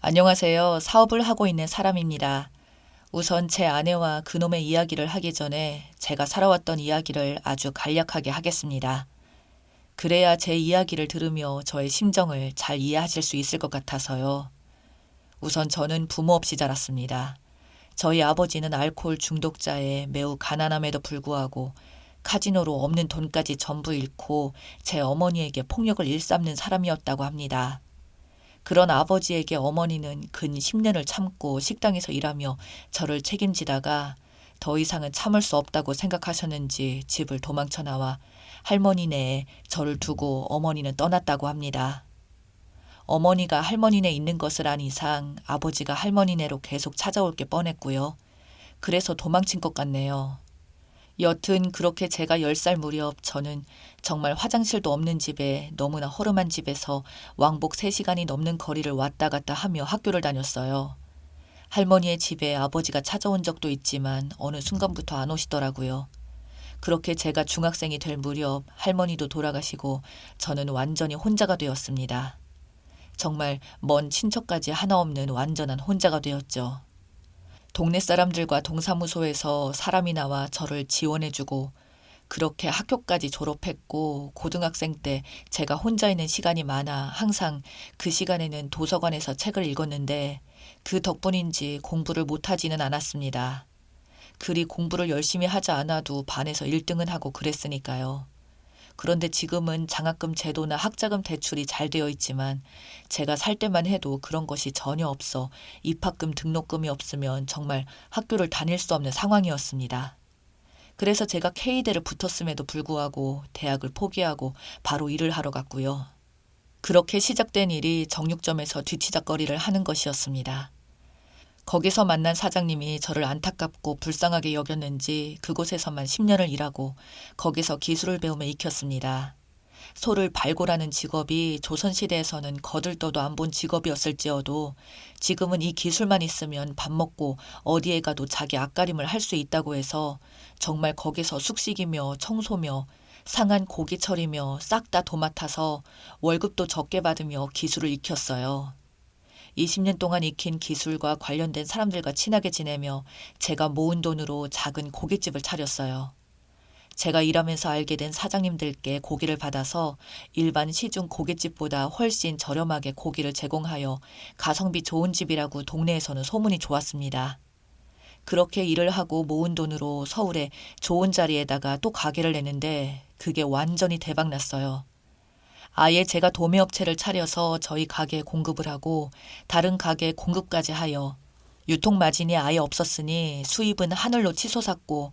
안녕하세요. 사업을 하고 있는 사람입니다. 우선 제 아내와 그놈의 이야기를 하기 전에 제가 살아왔던 이야기를 아주 간략하게 하겠습니다. 그래야 제 이야기를 들으며 저의 심정을 잘 이해하실 수 있을 것 같아서요. 우선 저는 부모 없이 자랐습니다. 저희 아버지는 알코올 중독자에 매우 가난함에도 불구하고 카지노로 없는 돈까지 전부 잃고 제 어머니에게 폭력을 일삼는 사람이었다고 합니다. 그런 아버지에게 어머니는 근 10년을 참고 식당에서 일하며 저를 책임지다가 더 이상은 참을 수 없다고 생각하셨는지 집을 도망쳐 나와 할머니네에 저를 두고 어머니는 떠났다고 합니다. 어머니가 할머니네 있는 것을 안 이상 아버지가 할머니네로 계속 찾아올 게 뻔했고요. 그래서 도망친 것 같네요. 여튼 그렇게 제가 10살 무렵 저는 정말 화장실도 없는 집에 너무나 허름한 집에서 왕복 3시간이 넘는 거리를 왔다 갔다 하며 학교를 다녔어요. 할머니의 집에 아버지가 찾아온 적도 있지만 어느 순간부터 안 오시더라고요. 그렇게 제가 중학생이 될 무렵 할머니도 돌아가시고 저는 완전히 혼자가 되었습니다. 정말 먼 친척까지 하나 없는 완전한 혼자가 되었죠. 동네 사람들과 동사무소에서 사람이 나와 저를 지원해주고 그렇게 학교까지 졸업했고 고등학생 때 제가 혼자 있는 시간이 많아 항상 그 시간에는 도서관에서 책을 읽었는데 그 덕분인지 공부를 못하지는 않았습니다. 그리 공부를 열심히 하지 않아도 반에서 1등은 하고 그랬으니까요. 그런데 지금은 장학금 제도나 학자금 대출이 잘 되어 있지만 제가 살 때만 해도 그런 것이 전혀 없어 입학금 등록금이 없으면 정말 학교를 다닐 수 없는 상황이었습니다. 그래서 제가 K대를 붙었음에도 불구하고 대학을 포기하고 바로 일을 하러 갔고요. 그렇게 시작된 일이 정육점에서 뒤치작거리를 하는 것이었습니다. 거기서 만난 사장님이 저를 안타깝고 불쌍하게 여겼는지 그곳에서만 10년을 일하고 거기서 기술을 배우며 익혔습니다. 소를 발골하는 직업이 조선시대에서는 거들떠도 안 본 직업이었을지어도 지금은 이 기술만 있으면 밥 먹고 어디에 가도 자기 앞가림을 할 수 있다고 해서 정말 거기서 숙식이며 청소며 상한 고기 처리며 싹 다 도맡아서 월급도 적게 받으며 기술을 익혔어요. 20년 동안 익힌 기술과 관련된 사람들과 친하게 지내며 제가 모은 돈으로 작은 고깃집을 차렸어요. 제가 일하면서 알게 된 사장님들께 고기를 받아서 일반 시중 고깃집보다 훨씬 저렴하게 고기를 제공하여 가성비 좋은 집이라고 동네에서는 소문이 좋았습니다. 그렇게 일을 하고 모은 돈으로 서울에 좋은 자리에다가 또 가게를 냈는데 그게 완전히 대박났어요. 아예 제가 도매업체를 차려서 저희 가게에 공급을 하고 다른 가게에 공급까지 하여 유통 마진이 아예 없었으니 수입은 하늘로 치솟았고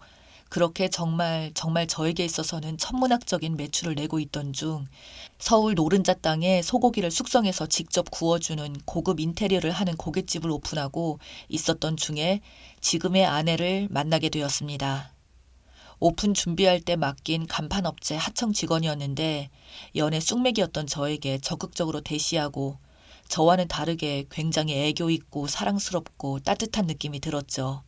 그렇게 정말 저에게 있어서는 천문학적인 매출을 내고 있던 중 서울 노른자 땅에 소고기를 숙성해서 직접 구워주는 고급 인테리어를 하는 고깃집을 오픈하고 있었던 중에 지금의 아내를 만나게 되었습니다. 오픈 준비할 때 맡긴 간판업체 하청 직원이었는데 연애 쑥맥이었던 저에게 적극적으로 대시하고 저와는 다르게 굉장히 애교 있고 사랑스럽고 따뜻한 느낌이 들었죠.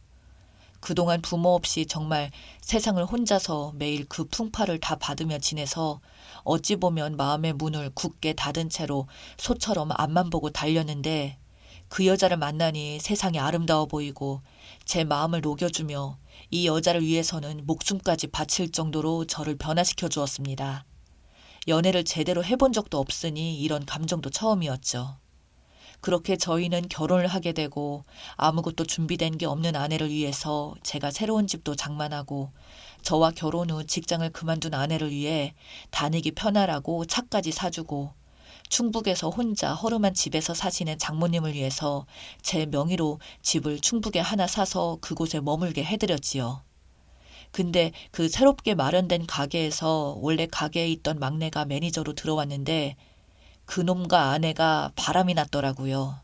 그동안 부모 없이 정말 세상을 혼자서 매일 그 풍파를 다 받으며 지내서 어찌 보면 마음의 문을 굳게 닫은 채로 소처럼 앞만 보고 달렸는데 그 여자를 만나니 세상이 아름다워 보이고 제 마음을 녹여주며 이 여자를 위해서는 목숨까지 바칠 정도로 저를 변화시켜 주었습니다. 연애를 제대로 해본 적도 없으니 이런 감정도 처음이었죠. 그렇게 저희는 결혼을 하게 되고 아무것도 준비된 게 없는 아내를 위해서 제가 새로운 집도 장만하고 저와 결혼 후 직장을 그만둔 아내를 위해 다니기 편하라고 차까지 사주고 충북에서 혼자 허름한 집에서 사시는 장모님을 위해서 제 명의로 집을 충북에 하나 사서 그곳에 머물게 해드렸지요. 근데 그 새롭게 마련된 가게에서 원래 가게에 있던 막내가 매니저로 들어왔는데 그놈과 아내가 바람이 났더라고요.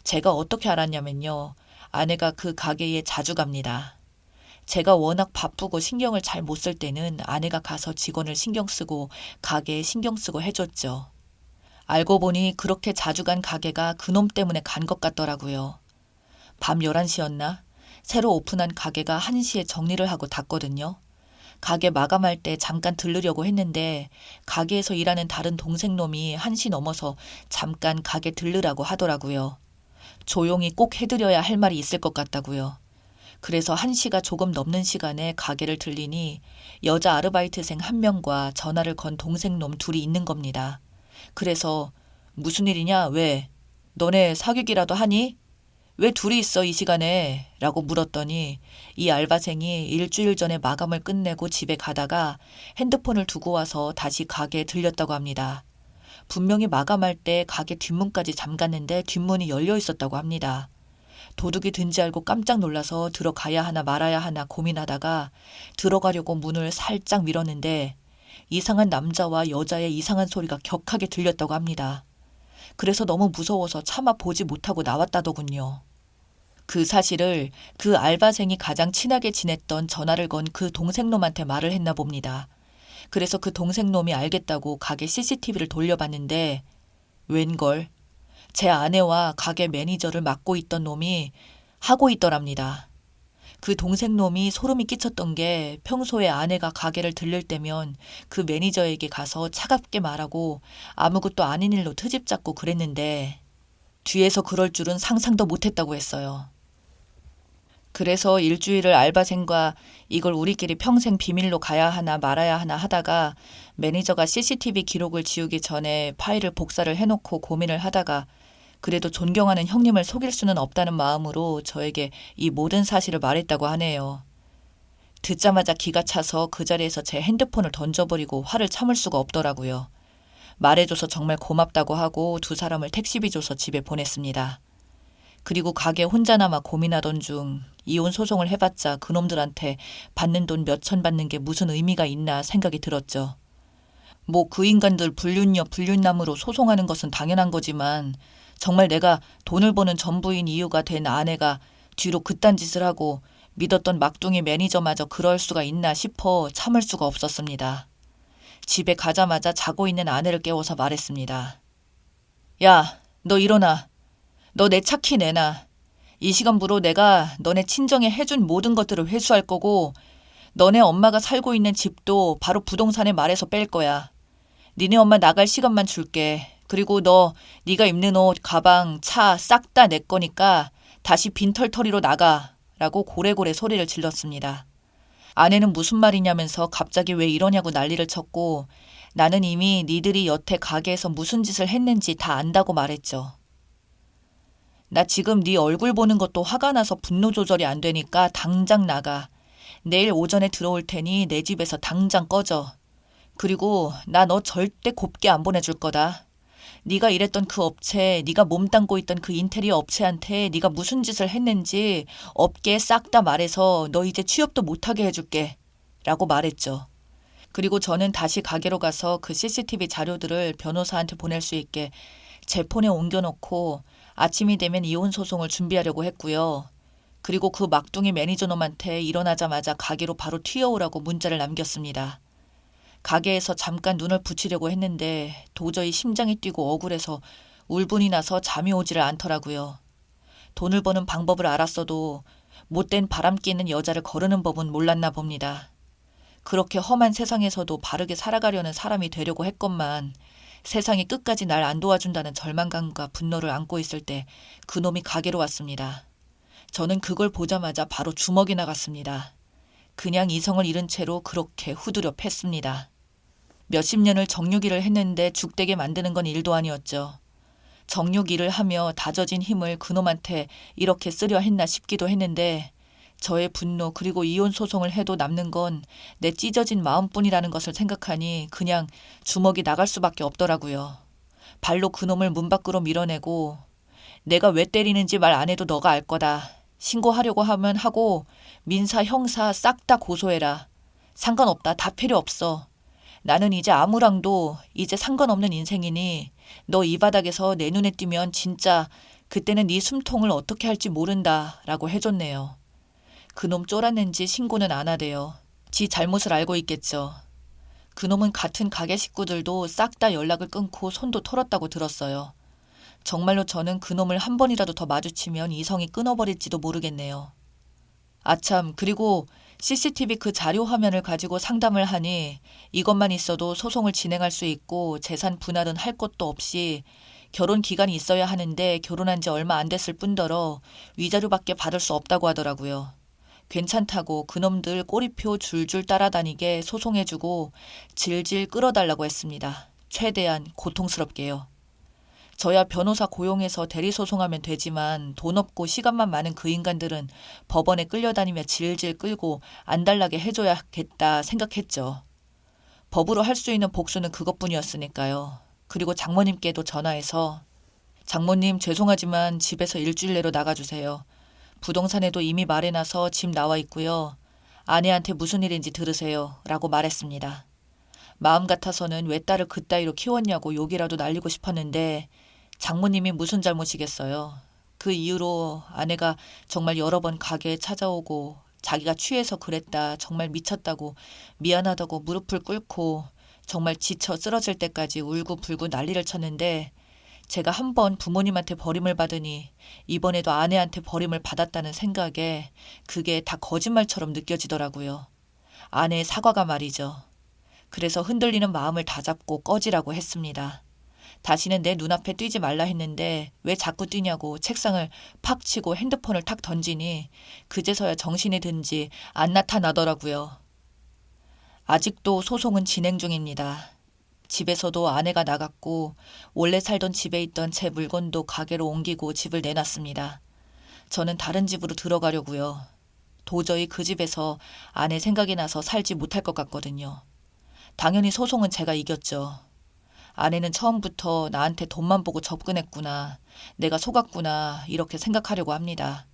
제가 어떻게 알았냐면요. 아내가 그 가게에 자주 갑니다. 제가 워낙 바쁘고 신경을 잘 못 쓸 때는 아내가 가서 직원을 신경 쓰고 가게에 신경 쓰고 해줬죠. 알고 보니 그렇게 자주 간 가게가 그놈 때문에 간 것 같더라고요. 밤 11시였나? 새로 오픈한 가게가 1시에 정리를 하고 닫거든요. 가게 마감할 때 잠깐 들르려고 했는데 가게에서 일하는 다른 동생 놈이 1시 넘어서 잠깐 가게 들르라고 하더라고요. 조용히 꼭 해드려야 할 말이 있을 것 같다고요. 그래서 1시가 조금 넘는 시간에 가게를 들리니 여자 아르바이트생 1명과 전화를 건 동생놈 둘이 있는 겁니다. 그래서 무슨 일이냐? 왜? 너네 사귀기라도 하니? 왜 둘이 있어 이 시간에? 라고 물었더니 이 알바생이 일주일 전에 마감을 끝내고 집에 가다가 핸드폰을 두고 와서 다시 가게에 들렸다고 합니다. 분명히 마감할 때 가게 뒷문까지 잠갔는데 뒷문이 열려 있었다고 합니다. 도둑이 든지 알고 깜짝 놀라서 들어가야 하나 말아야 하나 고민하다가 들어가려고 문을 살짝 밀었는데 이상한 남자와 여자의 이상한 소리가 격하게 들렸다고 합니다. 그래서 너무 무서워서 차마 보지 못하고 나왔다더군요. 그 사실을 그 알바생이 가장 친하게 지냈던 전화를 건 그 동생놈한테 말을 했나 봅니다. 그래서 그 동생놈이 알겠다고 가게 CCTV를 돌려봤는데 웬걸 제 아내와 가게 매니저를 맡고 있던 놈이 하고 있더랍니다. 그 동생놈이 소름이 끼쳤던 게 평소에 아내가 가게를 들릴 때면 그 매니저에게 가서 차갑게 말하고 아무것도 아닌 일로 트집 잡고 그랬는데 뒤에서 그럴 줄은 상상도 못했다고 했어요. 그래서 일주일을 알바생과 이걸 우리끼리 평생 비밀로 가야 하나 말아야 하나 하다가 매니저가 CCTV 기록을 지우기 전에 파일을 복사를 해놓고 고민을 하다가 그래도 존경하는 형님을 속일 수는 없다는 마음으로 저에게 이 모든 사실을 말했다고 하네요. 듣자마자 기가 차서 그 자리에서 제 핸드폰을 던져버리고 화를 참을 수가 없더라고요. 말해줘서 정말 고맙다고 하고 두 사람을 택시비 줘서 집에 보냈습니다. 그리고 가게 혼자 남아 고민하던 중 이혼 소송을 해봤자 그놈들한테 받는 돈 몇천 받는 게 무슨 의미가 있나 생각이 들었죠. 뭐 그 인간들 불륜녀 불륜남으로 소송하는 것은 당연한 거지만 정말 내가 돈을 버는 전부인 이유가 된 아내가 뒤로 그딴 짓을 하고 믿었던 막둥이 매니저마저 그럴 수가 있나 싶어 참을 수가 없었습니다. 집에 가자마자 자고 있는 아내를 깨워서 말했습니다. 야, 너 일어나. 너 내 차 키 내놔. 이 시간부로 내가 너네 친정에 해준 모든 것들을 회수할 거고 너네 엄마가 살고 있는 집도 바로 부동산에 말해서 뺄 거야. 니네 엄마 나갈 시간만 줄게. 그리고 네가 입는 옷, 가방, 차 싹 다 내 거니까 다시 빈털터리로 나가. 라고 고래고래 소리를 질렀습니다. 아내는 무슨 말이냐면서 갑자기 왜 이러냐고 난리를 쳤고 나는 이미 니들이 여태 가게에서 무슨 짓을 했는지 다 안다고 말했죠. 나 지금 네 얼굴 보는 것도 화가 나서 분노 조절이 안 되니까 당장 나가. 내일 오전에 들어올 테니 내 집에서 당장 꺼져. 그리고 나 너 절대 곱게 안 보내줄 거다. 네가 일했던 그 업체, 네가 몸담고 있던 그 인테리어 업체한테 네가 무슨 짓을 했는지 업계에 싹 다 말해서 너 이제 취업도 못하게 해줄게. 라고 말했죠. 그리고 저는 다시 가게로 가서 그 CCTV 자료들을 변호사한테 보낼 수 있게 제 폰에 옮겨놓고 아침이 되면 이혼 소송을 준비하려고 했고요. 그리고 그 막둥이 매니저놈한테 일어나자마자 가게로 바로 튀어오라고 문자를 남겼습니다. 가게에서 잠깐 눈을 붙이려고 했는데 도저히 심장이 뛰고 억울해서 울분이 나서 잠이 오지를 않더라고요. 돈을 버는 방법을 알았어도 못된 바람기 있는 여자를 거르는 법은 몰랐나 봅니다. 그렇게 험한 세상에서도 바르게 살아가려는 사람이 되려고 했건만 세상이 끝까지 날 안 도와준다는 절망감과 분노를 안고 있을 때 그놈이 가게로 왔습니다. 저는 그걸 보자마자 바로 주먹이 나갔습니다. 그냥 이성을 잃은 채로 그렇게 후두려 팼습니다. 몇십 년을 정육일을 했는데 죽되게 만드는 건 일도 아니었죠. 정육일을 하며 다져진 힘을 그놈한테 이렇게 쓰려 했나 싶기도 했는데 저의 분노 그리고 이혼 소송을 해도 남는 건 내 찢어진 마음뿐이라는 것을 생각하니 그냥 주먹이 나갈 수밖에 없더라고요. 발로 그놈을 문 밖으로 밀어내고 내가 왜 때리는지 말 안 해도 너가 알 거다. 신고하려고 하면 하고 민사 형사 싹 다 고소해라. 상관없다. 다 필요 없어. 나는 이제 아무랑도 이제 상관없는 인생이니 너 이 바닥에서 내 눈에 띄면 진짜 그때는 네 숨통을 어떻게 할지 모른다 라고 해줬네요. 그놈 쫄았는지 신고는 안 하대요. 지 잘못을 알고 있겠죠. 그놈은 같은 가게 식구들도 싹 다 연락을 끊고 손도 털었다고 들었어요. 정말로 저는 그놈을 한 번이라도 더 마주치면 이성이 끊어버릴지도 모르겠네요. 아참, 그리고 CCTV 그 자료 화면을 가지고 상담을 하니 이것만 있어도 소송을 진행할 수 있고 재산 분할은 할 것도 없이 결혼 기간이 있어야 하는데 결혼한 지 얼마 안 됐을 뿐더러 위자료밖에 받을 수 없다고 하더라고요. 괜찮다고 그놈들 꼬리표 줄줄 따라다니게 소송해주고 질질 끌어달라고 했습니다. 최대한 고통스럽게요. 저야 변호사 고용해서 대리소송하면 되지만 돈 없고 시간만 많은 그 인간들은 법원에 끌려다니며 질질 끌고 안달나게 해줘야겠다 생각했죠. 법으로 할 수 있는 복수는 그것뿐이었으니까요. 그리고 장모님께도 전화해서 장모님 죄송하지만 집에서 일주일 내로 나가주세요. 부동산에도 이미 말해놔서 집 나와 있고요. 아내한테 무슨 일인지 들으세요. 라고 말했습니다. 마음 같아서는 왜 딸을 그따위로 키웠냐고 욕이라도 날리고 싶었는데 장모님이 무슨 잘못이겠어요. 그 이후로 아내가 정말 여러 번 가게에 찾아오고 자기가 취해서 그랬다, 정말 미쳤다고 미안하다고 무릎을 꿇고 정말 지쳐 쓰러질 때까지 울고불고 난리를 쳤는데 제가 한 번 부모님한테 버림을 받으니 이번에도 아내한테 버림을 받았다는 생각에 그게 다 거짓말처럼 느껴지더라고요. 아내의 사과가 말이죠. 그래서 흔들리는 마음을 다잡고 꺼지라고 했습니다. 다시는 내 눈앞에 뛰지 말라 했는데 왜 자꾸 뛰냐고 책상을 팍 치고 핸드폰을 탁 던지니 그제서야 정신이 든지 안 나타나더라고요. 아직도 소송은 진행 중입니다. 집에서도 아내가 나갔고 원래 살던 집에 있던 제 물건도 가게로 옮기고 집을 내놨습니다. 저는 다른 집으로 들어가려고요. 도저히 그 집에서 아내 생각이 나서 살지 못할 것 같거든요. 당연히 소송은 제가 이겼죠. 아내는 처음부터 나한테 돈만 보고 접근했구나. 내가 속았구나. 이렇게 생각하려고 합니다.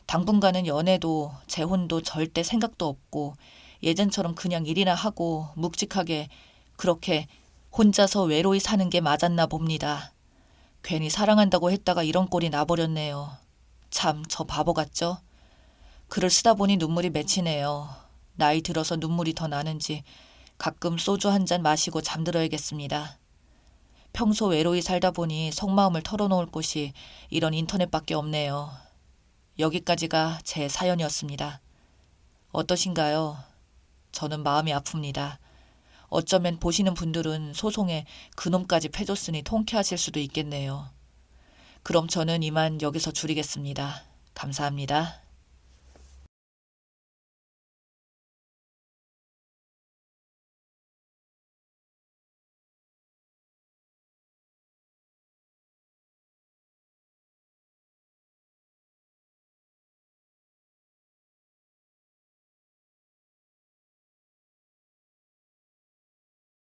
당분간은 연애도 재혼도 절대 생각도 없고 예전처럼 그냥 일이나 하고 묵직하게 그렇게 혼자서 외로이 사는 게 맞았나 봅니다. 괜히 사랑한다고 했다가 이런 꼴이 나버렸네요. 참, 저 바보 같죠? 글을 쓰다 보니 눈물이 맺히네요. 나이 들어서 눈물이 더 나는지 가끔 소주 한 잔 마시고 잠들어야겠습니다. 평소 외로이 살다 보니 속마음을 털어놓을 곳이 이런 인터넷밖에 없네요. 여기까지가 제 사연이었습니다. 어떠신가요? 저는 마음이 아픕니다. 어쩌면 보시는 분들은 소송에 그놈까지 패줬으니 통쾌하실 수도 있겠네요. 그럼 저는 이만 여기서 줄이겠습니다. 감사합니다.